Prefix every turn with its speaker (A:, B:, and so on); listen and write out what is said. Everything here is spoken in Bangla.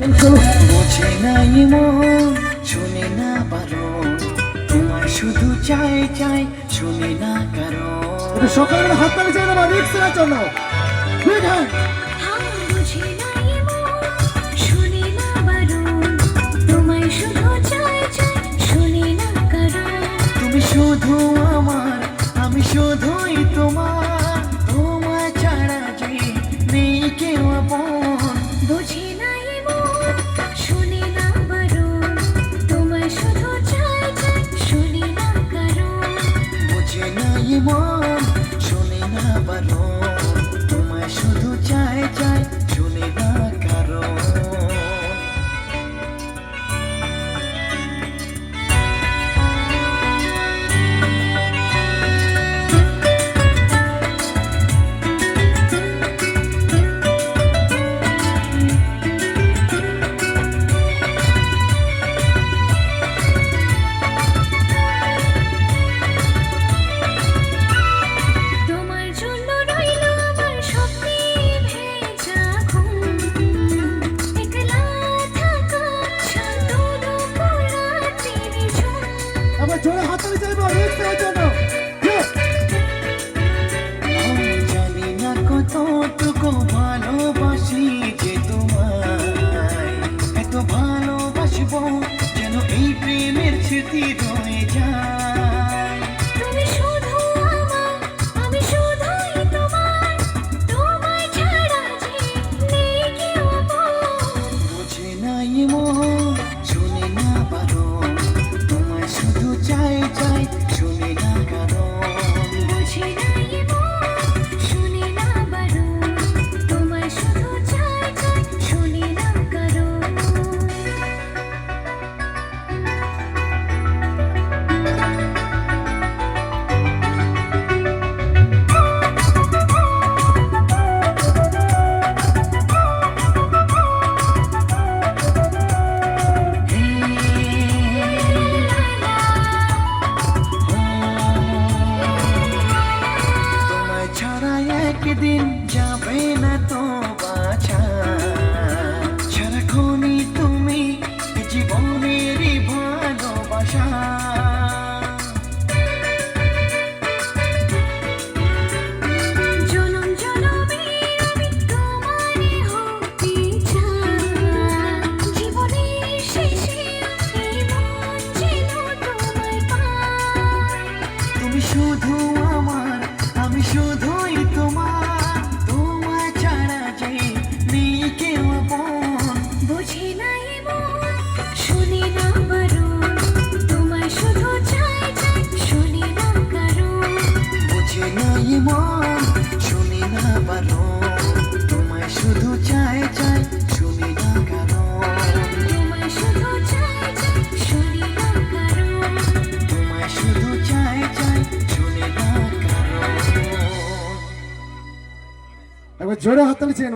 A: বোঝে নাই মন শুনে না পারো তোমার শুধু চাই চাই শুনে না কারো
B: সকালে হাত তালি চাই না রিক্সের জন্য
A: তুমি শুধু আমার আমি শুধুই তোমার তোমায় ছাড়া যে নেই কেউ আপন
C: বুঝি নাই মন শুনে না বারণ তোমায় শুধু চাই চাই শুনি না কারণ
A: বুঝে নাই মন শুনে না পারো তোমায় শুধু চাই চাই শুনে না কারো
B: জোরে হাত তালি চাইবো রিক্সের জন্য
A: আমি জানি না কতটুকু ভালোবাসি যে তোমায় এত ভালোবাসবো যেন এই প্রেমের স্মৃতি রয়ে যায়
C: তুমি শুধু আমার আমি শুধুই তোমার তোমায় ছাড়া যে নেই কেউ আপন
A: বুঝে নাই মন শুনে না পারো তোমায় শুধু চাই চাই শুনে না কারো
C: বুঝি নাই মন শুনে না বারণ তোমায় শুধু চাই চাই শুনি না কারণ
A: তোমায় ছাড়া একদিন যাবে না তো বাছা সারাক্ষণই তুমি জীবনেরই ভালোবাসা
C: জনম জনমে আমি তোমারই হতে চাই জীবনের শেষে এই মন যেন তোমায় পায়
A: তুমি শুধু আমার আমি শুধুই তোমার তোমায় ছাড়া যে নেই কেউ আপন
C: বুঝি নাই মন শুনি না বারণ তোমায় শুধু চাই চাই শুনি না কারণ
A: বুঝে নাই মন শুনি না পারো তোমায় শুধু চাই চাই শুনি না কারো
C: তোমায় শুধু চাই চাই শুনি না কারণ
A: তোমায় শুধু চাই চাই শুনি না কারো
B: একবার জোরে হাত তালি চাই